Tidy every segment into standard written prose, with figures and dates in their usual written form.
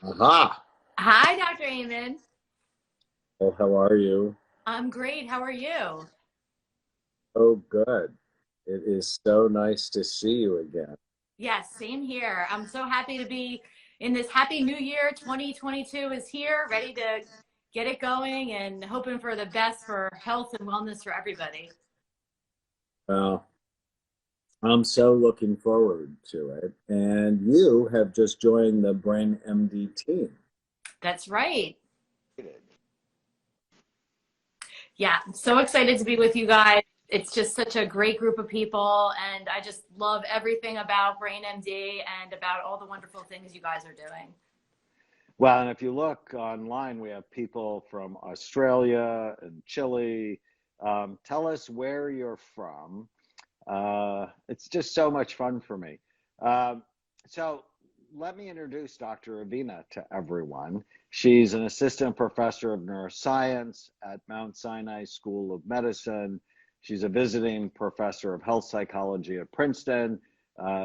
Aha! Hi, Dr. Amen. Oh, how are you? I'm great. How are you? Oh, good. It is so nice to see you again. Yes, same here. I'm so happy to be in this happy new year. 2022 is here, ready to get it going and hoping for the best for health and wellness for everybody. Well, I'm so looking forward to it. And you have just joined the Brain MD team. That's right. Yeah, I'm so excited to be with you guys. It's just such a great group of people, and I just love everything about Brain MD and about all the wonderful things you guys are doing. Well, and if you look online, we have people from Australia and Chile. Tell us where you're from. It's just so much fun for me. Um, so let me introduce Dr. Avena to everyone. She's an assistant professor of neuroscience at Mount Sinai School of Medicine. She's a visiting professor of health psychology at Princeton.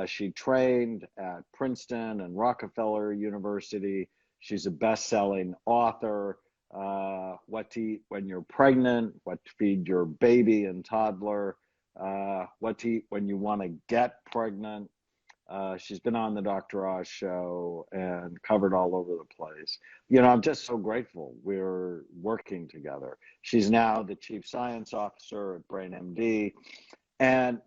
She trained at Princeton and Rockefeller University. She's a best-selling author. What to eat when you're pregnant, what to feed your baby and toddler, what to eat when you want to get pregnant. She's been on the Dr. Oz show and covered all over the place. You know, I'm just so grateful we're working together. She's now the chief science officer at BrainMD. And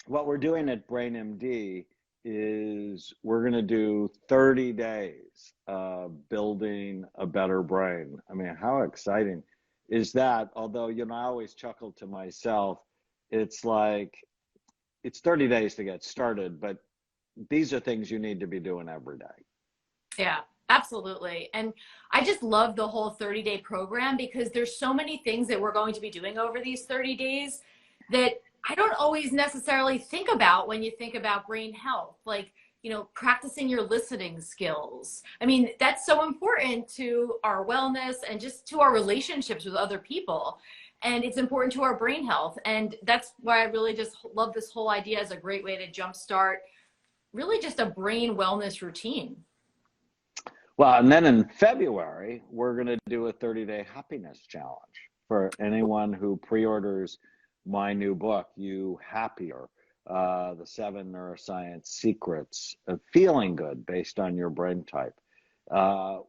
what we're doing at BrainMD is we're going to do 30 days of building a better brain. I mean, how exciting is that? Although, you know, I always chuckle to myself. It's like, it's 30 days to get started, but these are things you need to be doing every day. Yeah, absolutely. And I just love the whole 30-day program because there's so many things that we're going to be doing over these 30 days that I don't always necessarily think about when you think about brain health, like, practicing your listening skills. I mean, that's so important to our wellness and just to our relationships with other people. And it's important to our brain health. And that's why I really just love this whole idea as a great way to jumpstart really just a brain wellness routine. Well, and then in February, we're going to do a 30-day happiness challenge for anyone who pre-orders my new book, You Happier, the 7 neuroscience secrets of feeling good based on your brain type.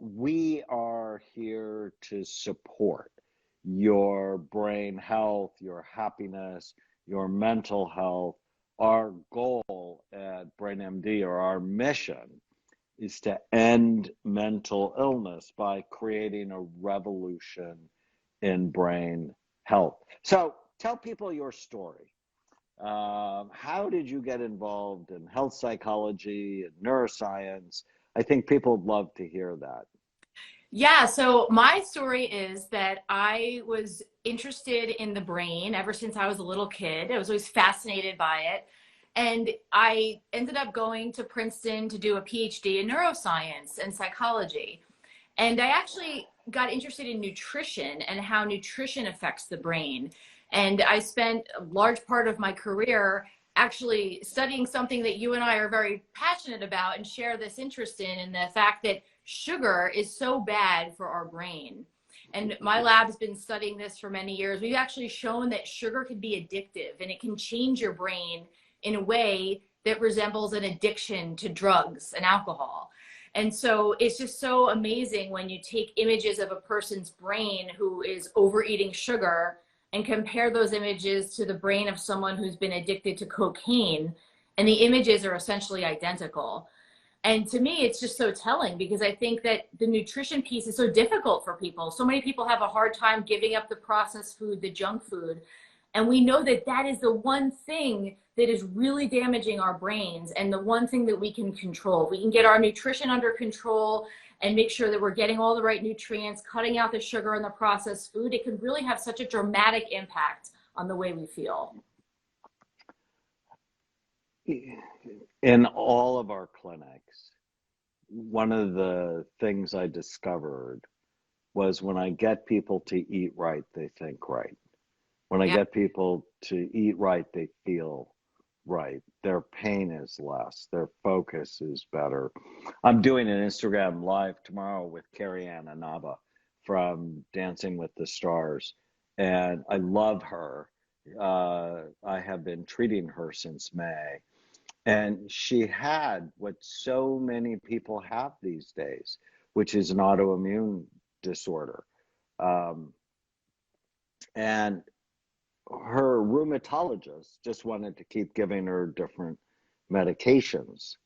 We are here to support your brain health, your happiness, your mental health. Our goal at BrainMD, or our mission, is to end mental illness by creating a revolution in brain health. So tell people your story. How did you get involved in health psychology and neuroscience? I think people would love to hear that. Yeah, so my story is that I was interested in the brain ever since I was a little kid. I was always fascinated by it. And I ended up going to Princeton to do a PhD in neuroscience and psychology. And I actually got interested in nutrition and how nutrition affects the brain. And I spent a large part of my career actually studying something that you and I are very passionate about and share this interest in, and the fact that sugar is so bad for our brain. And my lab's been studying this for many years. We've actually shown that sugar can be addictive and it can change your brain in a way that resembles an addiction to drugs and alcohol. And so it's just so amazing when you take images of a person's brain who is overeating sugar and compare those images to the brain of someone who's been addicted to cocaine, and the images are essentially identical. And to me, it's just so telling because I think that the nutrition piece is so difficult for people. So many people have a hard time giving up the processed food, the junk food. And we know that that is the one thing that is really damaging our brains and the one thing that we can control. We can get our nutrition under control and make sure that we're getting all the right nutrients, cutting out the sugar and the processed food. It can really have such a dramatic impact on the way we feel. In all of our clinics, one of the things I discovered was when I get people to eat right, they think right. When I Yeah. get people to eat right, they feel right. Their pain is less. Their focus is better. I'm doing an Instagram live tomorrow with Carrie Ann Inaba from Dancing with the Stars, and I love her. I have been treating her since May, and she had what so many people have these days, which is an autoimmune disorder. Um, and her rheumatologist just wanted to keep giving her different medications.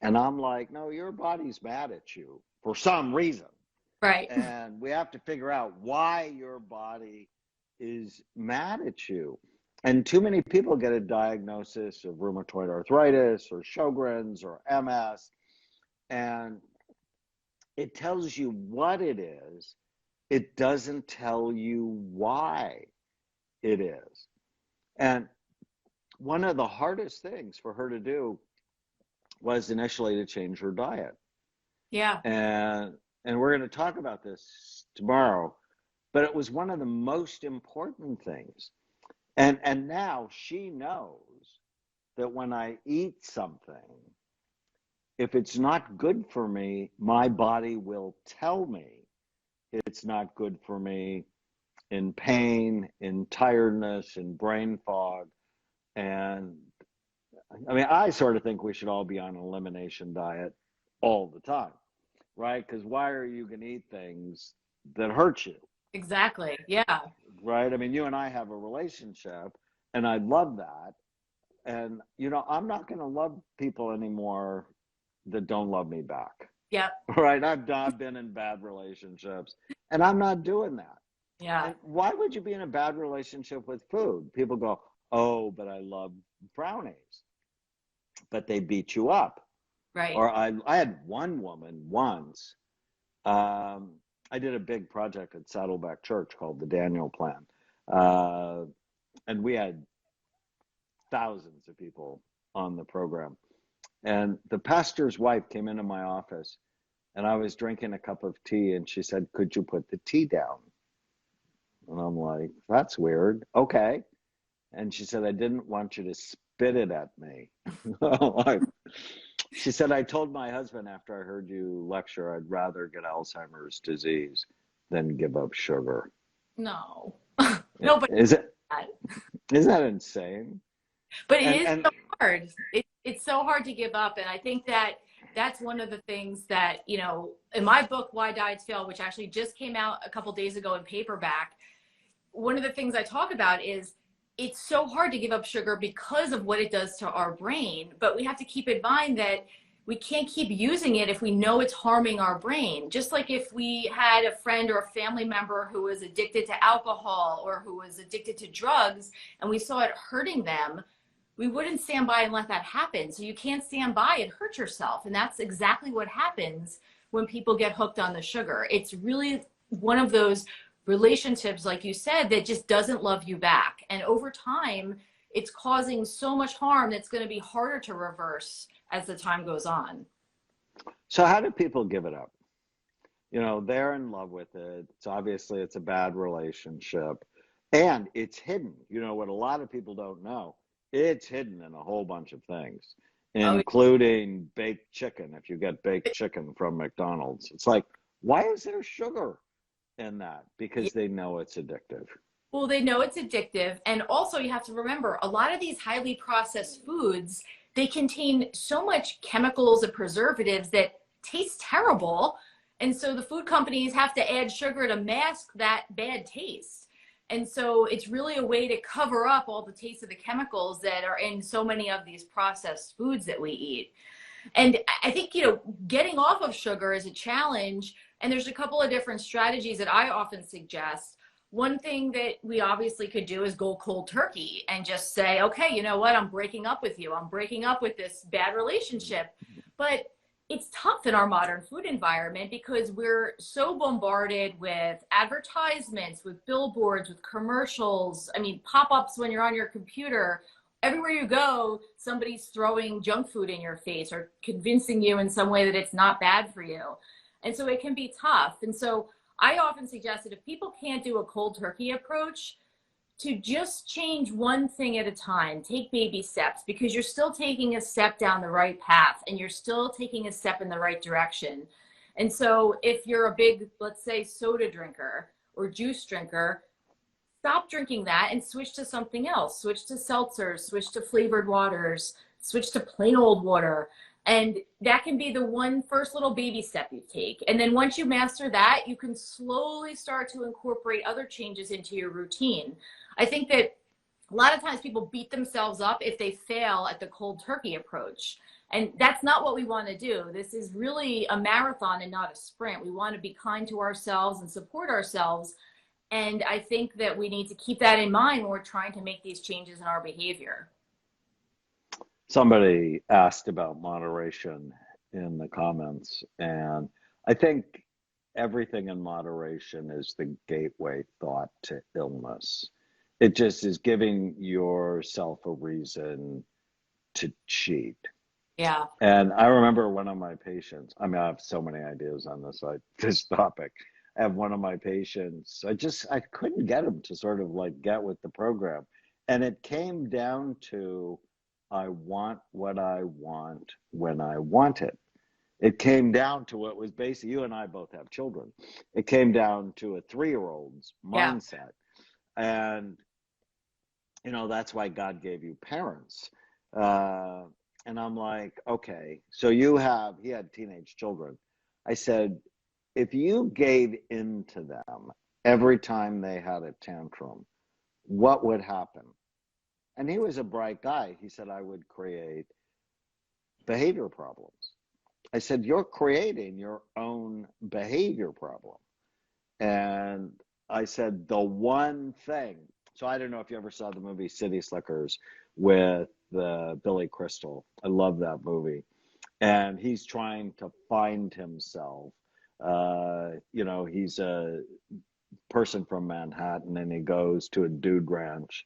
And I'm like, no, your body's mad at you for some reason. Right. And we have to figure out why your body is mad at you. And too many people get a diagnosis of rheumatoid arthritis or Sjogren's or MS, and it tells you what it is. It doesn't tell you why it is. And one of the hardest things for her to do was initially to change her diet. Yeah. And we're going to talk about this tomorrow, but it was one of the most important things. And now she knows that when I eat something, if it's not good for me, my body will tell me it's not good for me in pain, in tiredness, in brain fog. And I mean, I sort of think we should all be on an elimination diet all the time, right? Because why are you going to eat things that hurt you? Exactly. Yeah. Right? I mean, you and I have a relationship, and I love that. And, you know, I'm not going to love people anymore that don't love me back. Yep. Right? I've been in bad relationships, and I'm not doing that. Yeah. And why would you be in a bad relationship with food? People go, oh, but I love brownies, but they beat you up. Right. Or I had one woman once, I did a big project at Saddleback Church called the Daniel Plan. And we had thousands of people on the program. And the pastor's wife came into my office, and I was drinking a cup of tea, and she said, could you put the tea down? And I'm like, that's weird. Okay. And she said, I didn't want you to spit it at me. She said, I told my husband after I heard you lecture, I'd rather get Alzheimer's disease than give up sugar. No. Nobody Is it? does that. Isn't that insane? But it And is and so hard. It's so hard to give up. And I think that that's one of the things that, you know, in my book, Why Diets Fail, which actually just came out a couple days ago in paperback, one of the things I talk about is it's so hard to give up sugar because of what it does to our brain. But we have to keep in mind that we can't keep using it if we know it's harming our brain. Just like if we had a friend or a family member who was addicted to alcohol or who was addicted to drugs and we saw it hurting them, we wouldn't stand by and let that happen. So you can't stand by and hurt yourself. And that's exactly what happens when people get hooked on the sugar. It's really one of those relationships, like you said, that just doesn't love you back. And over time, it's causing so much harm that's going to be harder to reverse as the time goes on. so how do people give it up? You know, they're in love with it. It's obviously it's a bad relationship, and it's hidden. You know what a lot of people don't know? It's hidden in a whole bunch of things, Oh, including baked chicken. If you get baked chicken from McDonald's, it's like, why is there sugar in that? Because they know it's addictive. well, they know it's addictive. And also you have to remember a lot of these highly processed foods, they contain so much chemicals and preservatives that taste terrible. And so the food companies have to add sugar to mask that bad taste. And so it's really a way to cover up all the taste of the chemicals that are in so many of these processed foods that we eat. And I think, you know, getting off of sugar is a challenge. And there's a couple of different strategies that I often suggest. One thing that we obviously could do is go cold turkey and just say, okay, you know what? I'm breaking up with you. I'm breaking up with this bad relationship. But it's tough in our modern food environment because we're so bombarded with advertisements, with billboards, with commercials. I mean, pop-ups when you're on your computer. Everywhere you go, somebody's throwing junk food in your face or convincing you in some way that it's not bad for you. And so it can be tough. And so I often suggest that if people can't do a cold turkey approach, to just change one thing at a time, take baby steps, because you're still taking a step down the right path and you're still taking a step in the right direction. And so if you're a big, let's say, soda drinker or juice drinker, stop drinking that and switch to something else. Switch to seltzers, switch to flavored waters, switch to plain old water. And that can be the one first little baby step you take. And then once you master that, you can slowly start to incorporate other changes into your routine. I think that a lot of times people beat themselves up if they fail at the cold turkey approach. And that's not what we want to do. This is really a marathon and not a sprint. We want to be kind to ourselves and support ourselves. And I think that we need to keep that in mind when we're trying to make these changes in our behavior. Somebody asked about moderation in the comments, and I think everything in moderation is the gateway thought to illness. It just is giving yourself a reason to cheat. Yeah. And I remember one of my patients, I mean, I have so many ideas on this topic. I have one of my patients, I couldn't get him to sort of like get with the program. And it came down to, I want what I want when I want it. It came down to what was basically, you and I both have children. It came down to a 3-year-old's mindset. Yeah. And, that's why God gave you parents. And I'm like, okay, so he had teenage children. I said, if you gave in to them every time they had a tantrum, what would happen? And he was a bright guy. He said, I would create behavior problems. I said, you're creating your own behavior problem. And I said, the one thing, so I don't know if you ever saw the movie City Slickers with Billy Crystal. I love that movie. And he's trying to find himself. He's a person from Manhattan and he goes to a dude ranch.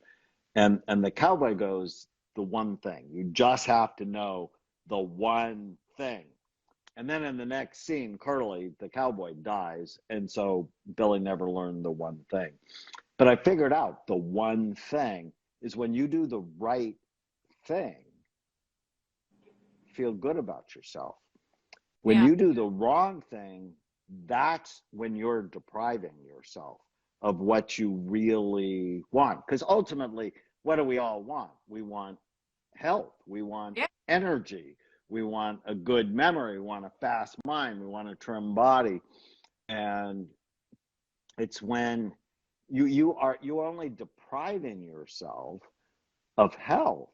And the cowboy goes, the one thing. You just have to know the one thing. And then in the next scene, Curly, the cowboy, dies. And so Billy never learned the one thing. But I figured out the one thing is when you do the right thing, feel good about yourself. When you do the wrong thing, that's when you're depriving yourself of what you really want. Because ultimately, what do we all want? We want health. We want energy. We want a good memory. We want a fast mind. We want a trim body. And it's when you're only depriving yourself of health.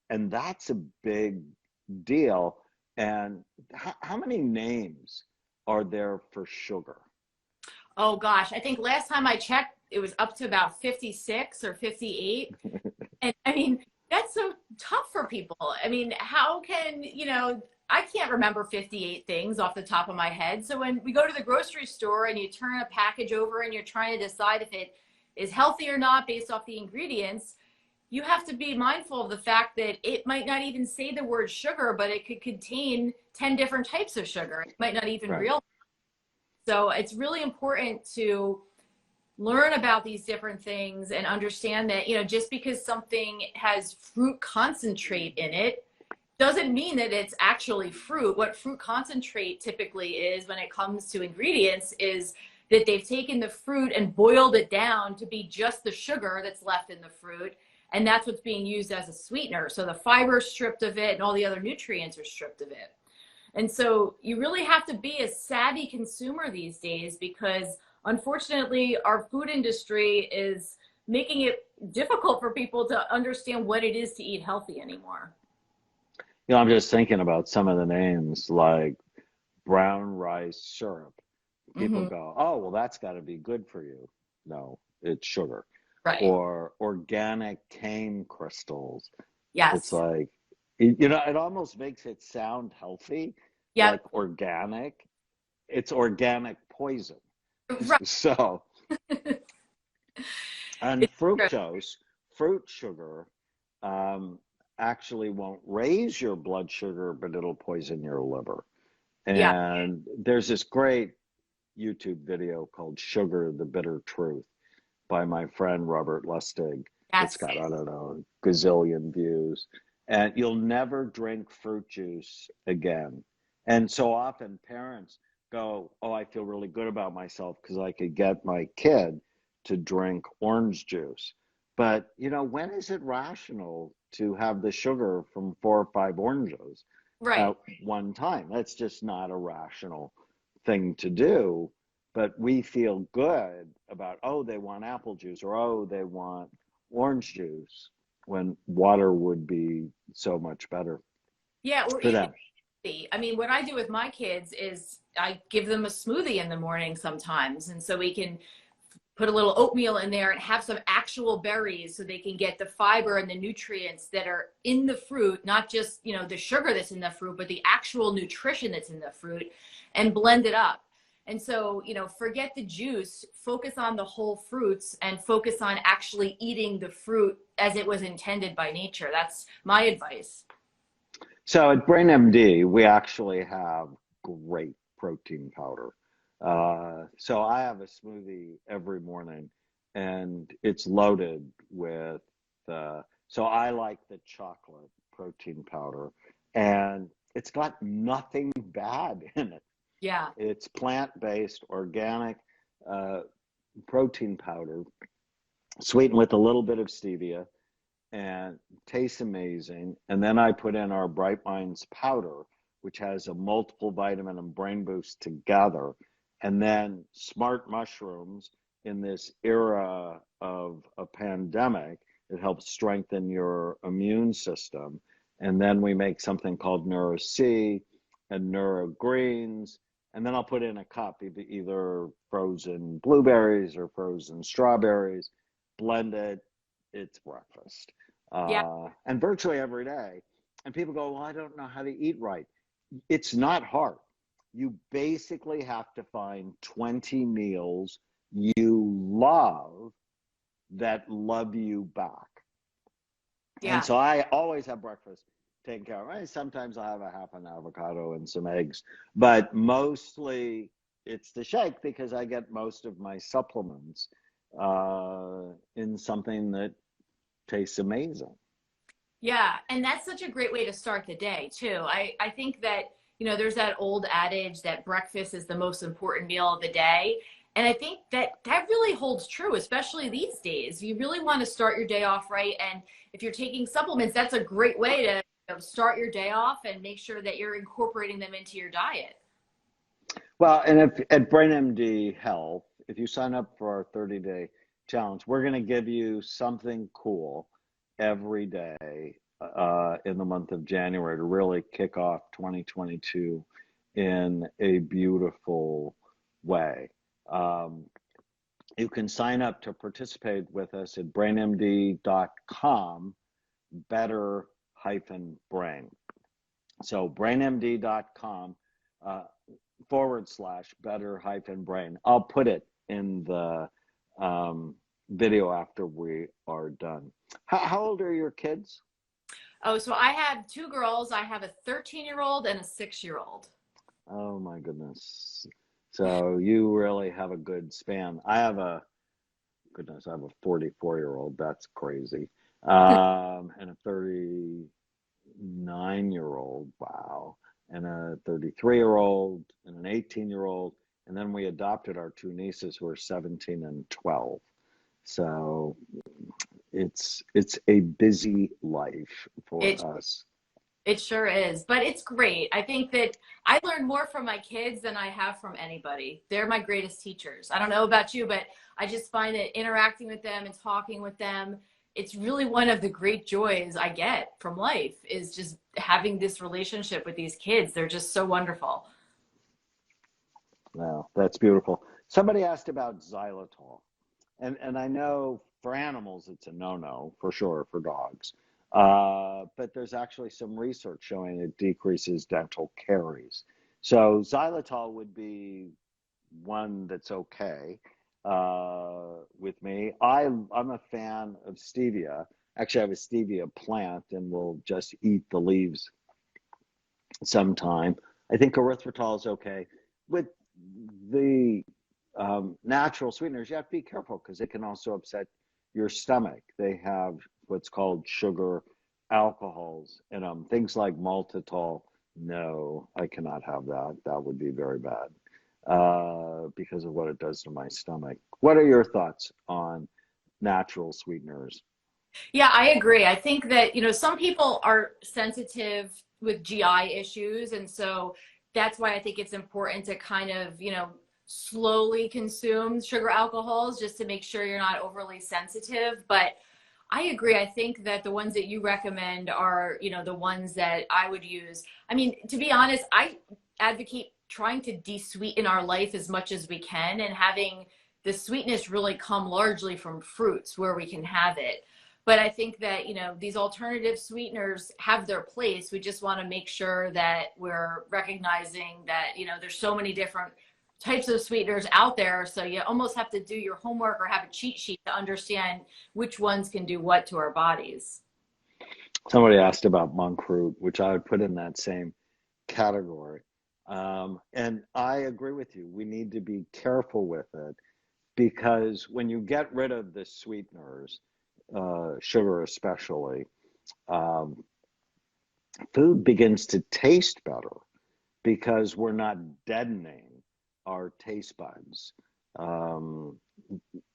And that's a big deal. And how many names are there for sugar? Oh gosh, I think last time I checked, it was up to about 56 or 58. And I mean, that's so tough for people. I mean, how can, I can't remember 58 things off the top of my head. So when we go to the grocery store and you turn a package over and you're trying to decide if it is healthy or not based off the ingredients, you have to be mindful of the fact that it might not even say the word sugar, but it could contain 10 different types of sugar. It might not even realize. So it's really important to learn about these different things and understand that, just because something has fruit concentrate in it doesn't mean that it's actually fruit. What fruit concentrate typically is when it comes to ingredients is that they've taken the fruit and boiled it down to be just the sugar that's left in the fruit. And that's what's being used as a sweetener. So the fiber is stripped of it and all the other nutrients are stripped of it. And so you really have to be a savvy consumer these days because unfortunately our food industry is making it difficult for people to understand what it is to eat healthy anymore. I'm just thinking about some of the names like brown rice syrup. People go, oh, well, that's got to be good for you. No, it's sugar. Right. Or organic cane crystals. Yes. It's like, it almost makes it sound healthy. Yep. Like organic. It's organic poison. Right. So, and fructose, fruit sugar, actually won't raise your blood sugar, but it'll poison your liver. And there's this great YouTube video called Sugar, the Bitter Truth. by my friend Robert Lustig. It's Yes. got, I don't know, gazillion views. And you'll never drink fruit juice again. And so often parents go, oh, I feel really good about myself because I could get my kid to drink orange juice. But, when is it rational to have the sugar from 4 or 5 oranges Right. at one time? That's just not a rational thing to do. But we feel good about, oh, they want apple juice, or oh, they want orange juice, when water would be so much better Yeah, or for even, them. I mean, what I do with my kids is I give them a smoothie in the morning sometimes. And so we can put a little oatmeal in there and have some actual berries so they can get the fiber and the nutrients that are in the fruit, not just, the sugar that's in the fruit, but the actual nutrition that's in the fruit, and blend it up. And so, forget the juice, focus on the whole fruits and focus on actually eating the fruit as it was intended by nature. That's my advice. So at BrainMD, we actually have great protein powder. So I have a smoothie every morning, and it's loaded with, so I like the chocolate protein powder, and it's got nothing bad in it. Yeah. It's plant-based, organic protein powder, sweetened with a little bit of stevia, and tastes amazing. And then I put in our Bright Minds powder, which has a multiple vitamin and brain boost together. And then smart mushrooms in this era of a pandemic, it helps strengthen your immune system. And then we make something called neuro-C and neuro-greens. And then I'll put in a cup, either frozen blueberries or frozen strawberries, blend it. It's breakfast. Yeah. And virtually every day. And people go, well, I don't know how to eat right. It's not hard. You basically have to find 20 meals you love that love you back. And Yeah. so I always have breakfast taken care of. Sometimes I have a half an avocado and some eggs, but mostly it's the shake, because I get most of my supplements in something that tastes amazing. Yeah, and that's such a great way to start the day too. I think that, there's that old adage that breakfast is the most important meal of the day. And I think that that really holds true, especially these days. You really want to start your day off right. And if you're taking supplements, that's a great way to, start your day off and make sure that you're incorporating them into your diet. Well, and if at BrainMD Health, if you sign up for our 30-day challenge, we're going to give you something cool every day in the month of January to really kick off 2022 in a beautiful way. You can sign up to participate with us at brainmd.com, better-brain. So brainmd.com /better-brain. I'll put it in the video after we are done. How old are your kids? Oh, so I have two girls. I have a 13-year-old and a 6-year-old. Oh my goodness. So you really have a good span. I have a 44-year-old. That's crazy. And a 39-year-old. Wow. And a 33-year-old and an 18-year-old. And then we adopted our two nieces who are 17 and 12. So it's a busy life for It us. It sure is, but it's great. I think that I learn more from my kids than I have from anybody. They're my greatest teachers. I don't know about you, but I just find that interacting with them and talking with them, it's really one of the great joys I get from life, is just having this relationship with these kids. They're just so wonderful. Wow, that's beautiful. Somebody asked about xylitol. And I know for animals it's a no-no for sure, for dogs. But there's actually some research showing it decreases dental caries. So xylitol would be one that's okay with me. I'm a fan of stevia. Actually, I have a stevia plant, and we'll just eat the leaves sometime. I think erythritol is okay. With the natural sweeteners, you have to be careful because they can also upset your stomach. They have what's called sugar alcohols in them, things like maltitol. No, I cannot have that. That would be very bad because of what it does to my stomach. What are your thoughts on natural sweeteners? Yeah, I agree. I think that, some people are sensitive with GI issues. And so that's why I think it's important to kind of, slowly consume sugar alcohols just to make sure you're not overly sensitive. But I agree. I think that the ones that you recommend are, the ones that I would use. I mean, to be honest, I advocate trying to de-sweeten our life as much as we can and having the sweetness really come largely from fruits where we can have it. But I think that, these alternative sweeteners have their place. We just want to make sure that we're recognizing that, there's so many different types of sweeteners out there. So you almost have to do your homework or have a cheat sheet to understand which ones can do what to our bodies. Somebody asked about monk fruit, which I would put in that same category. And I agree with you. We need to be careful with it because when you get rid of the sweeteners, sugar especially, um, food begins to taste better because we're not deadening our taste buds. Um,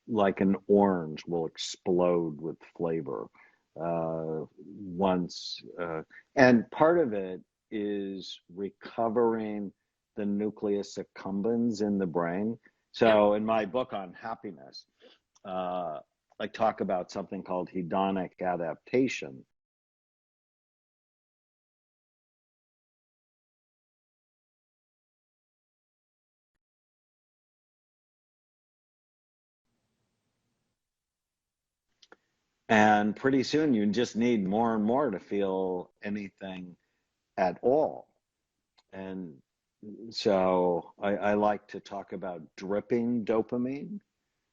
like an orange will explode with flavor once. And part of it is recovering the nucleus accumbens in the brain. Yep. So in my book on happiness, I talk about something called hedonic adaptation. And pretty soon you just need more and more to feel anything at all. And so I like to talk about dripping dopamine.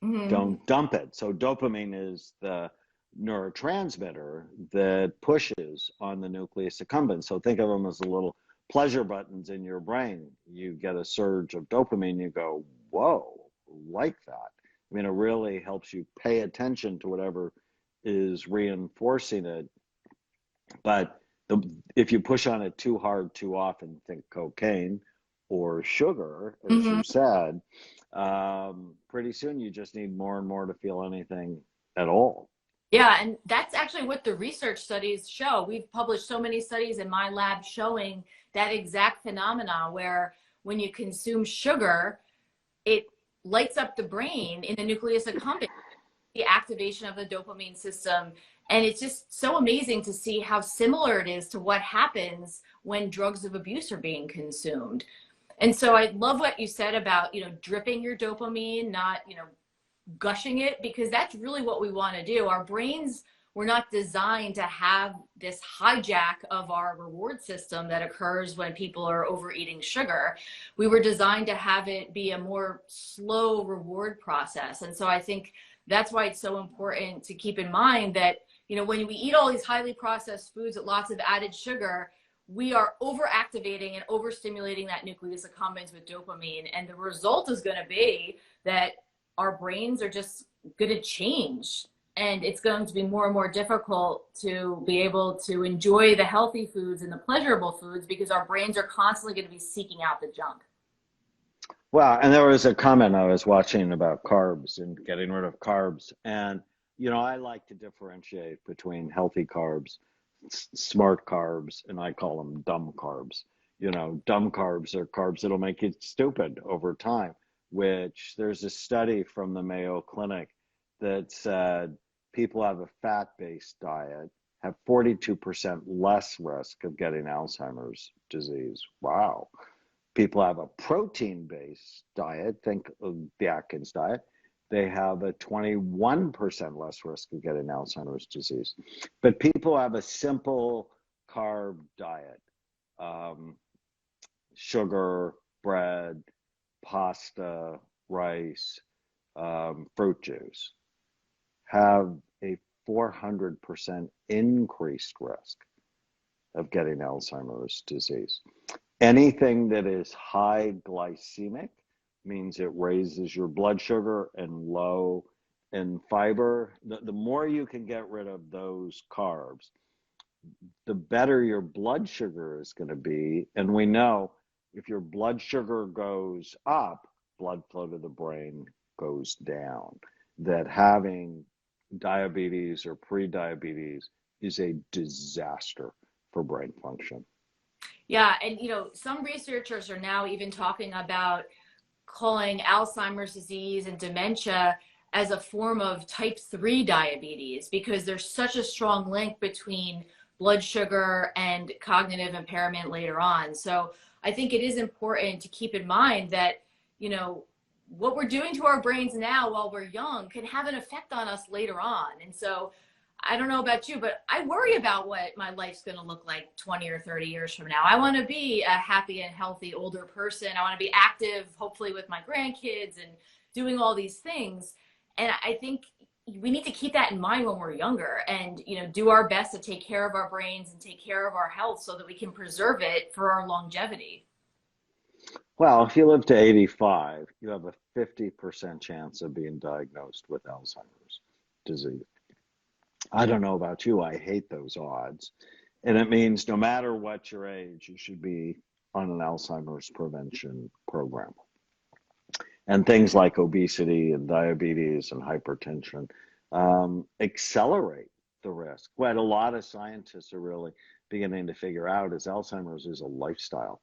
Hmm. Don't dump it. So dopamine is the neurotransmitter that pushes on the nucleus accumbens. So think of them as the little pleasure buttons in your brain. You get a surge of dopamine, you go, whoa, like that. I mean, it really helps you pay attention to whatever is reinforcing it. But if you push on it too hard, too often, think cocaine or sugar, as Hmm. you said, pretty soon you just need more and more to feel anything at all. Yeah, and that's actually what the research studies show. We've published so many studies in my lab showing that exact phenomena where when you consume sugar, it lights up the brain in the nucleus accumbens, the activation of the dopamine system. And it's just so amazing to see how similar it is to what happens when drugs of abuse are being consumed. And so I love what you said about, dripping your dopamine, not, gushing it, because that's really what we want to do. Our brains were not designed to have this hijack of our reward system that occurs when people are overeating sugar. We were designed to have it be a more slow reward process. And so I think that's why it's so important to keep in mind that, when we eat all these highly processed foods with lots of added sugar, we are overactivating and overstimulating that nucleus accumbens with dopamine. And the result is going to be that our brains are just going to change, and it's going to be more and more difficult to be able to enjoy the healthy foods and the pleasurable foods because our brains are constantly going to be seeking out the junk. Well, and there was a comment I was watching about carbs and getting rid of carbs. And, I like to differentiate between healthy carbs, smart carbs, and I call them dumb carbs. Dumb carbs are carbs that'll make you stupid over time, which there's a study from the Mayo Clinic that said people have a fat-based diet have 42% less risk of getting Alzheimer's disease. Wow. People have a protein-based diet, think of the Atkins diet, they have a 21% less risk of getting Alzheimer's disease. But people have a simple carb diet, um, sugar, bread, pasta, rice, fruit juice, have a 400% increased risk of getting Alzheimer's disease. Anything that is high glycemic means it raises your blood sugar, and low in fiber. The more you can get rid of those carbs, the better your blood sugar is going to be. And we know if your blood sugar goes up, blood flow to the brain goes down. That having diabetes or pre-diabetes is a disaster for brain function. Yeah, and some researchers are now even talking about calling Alzheimer's disease and dementia as a form of type 3 diabetes because there's such a strong link between blood sugar and cognitive impairment later on. So I think it is important to keep in mind that, what we're doing to our brains now while we're young can have an effect on us later on. And so I don't know about you, but I worry about what my life's going to look like 20 or 30 years from now. I want to be a happy and healthy older person. I want to be active, hopefully with my grandkids and doing all these things. And I think we need to keep that in mind when we're younger and, do our best to take care of our brains and take care of our health so that we can preserve it for our longevity. Well, if you live to 85, you have a 50% chance of being diagnosed with Alzheimer's disease. I don't know about you, I hate those odds. And it means no matter what your age, you should be on an Alzheimer's prevention program. And things like obesity and diabetes and hypertension accelerate the risk. What a lot of scientists are really beginning to figure out is Alzheimer's is a lifestyle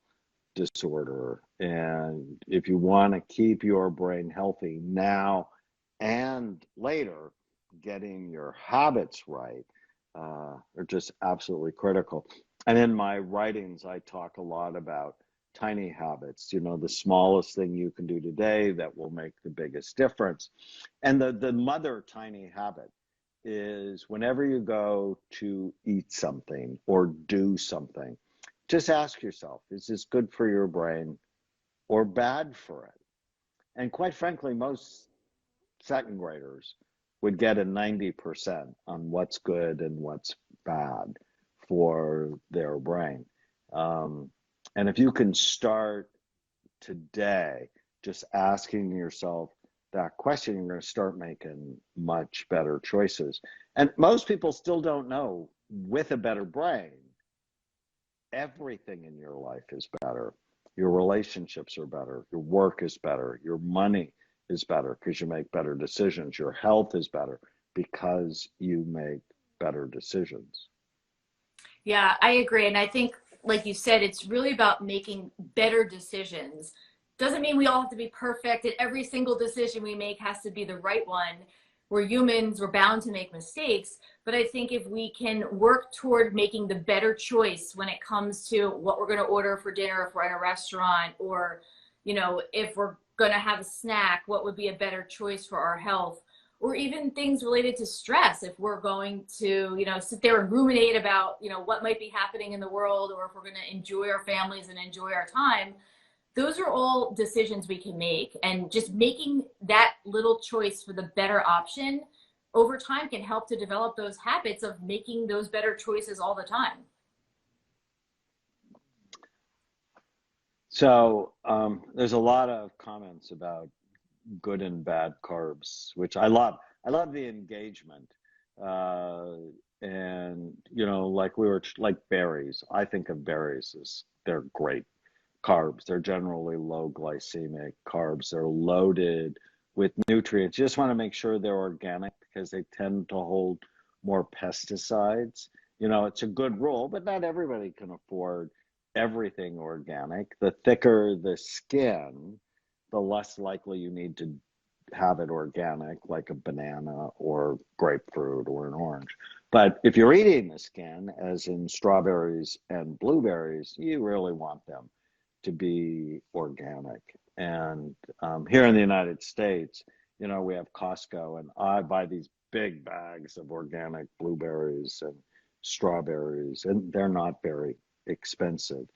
disorder. And if you want to keep your brain healthy now and later, getting your habits right are just absolutely critical. And in my writings, I talk a lot about tiny habits, the smallest thing you can do today that will make the biggest difference. And the mother tiny habit is whenever you go to eat something or do something, just ask yourself, is this good for your brain or bad for it? And quite frankly, most second graders would get a 90% on what's good and what's bad for their brain. And if you can start today just asking yourself that question, you're going to start making much better choices. And most people still don't know, with a better brain, everything in your life is better. Your relationships are better. Your work is better. Your money is better because you make better decisions. Your health is better because you make better decisions. Yeah, I agree. And I think, like you said, it's really about making better decisions. Doesn't mean we all have to be perfect and every single decision we make has to be the right one. We're humans, we're bound to make mistakes. But I think if we can work toward making the better choice when it comes to what we're going to order for dinner if we're in a restaurant, or, if we're going to have a snack, what would be a better choice for our health? Or even things related to stress. If we're going to, sit there and ruminate about, what might be happening in the world, or if we're going to enjoy our families and enjoy our time, those are all decisions we can make. And just making that little choice for the better option over time can help to develop those habits of making those better choices all the time. So there's a lot of comments about good and bad carbs, which I love. I love the engagement. And, like berries. I think of berries as they're great carbs. They're generally low glycemic carbs. They're loaded with nutrients. You just want to make sure they're organic because they tend to hold more pesticides. It's a good rule, but not everybody can afford everything organic. The thicker the skin, the less likely you need to have it organic, like a banana or grapefruit or an orange. But if you're eating the skin, as in strawberries and blueberries, you really want them to be organic. And here in the United States, we have Costco, and I buy these big bags of organic blueberries and strawberries, and they're not very expensive.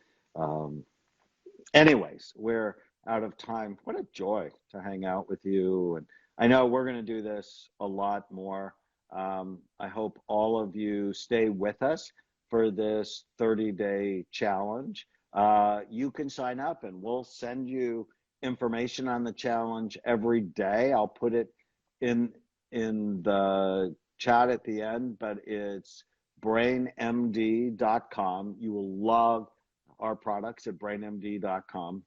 Anyways, we're out of time. What a joy to hang out with you. And I know we're going to do this a lot more. I hope all of you stay with us for this 30-day challenge. You can sign up and we'll send you information on the challenge every day. I'll put it in the chat at the end, but it's brainmd.com. You will love our products at brainmd.com.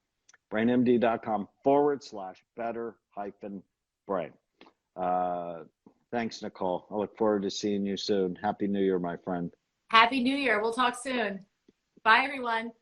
brainmd.com/better hyphen brain. Thanks, Nicole. I look forward to seeing you soon. Happy New Year, my friend. Happy New Year. We'll talk soon. Bye, everyone.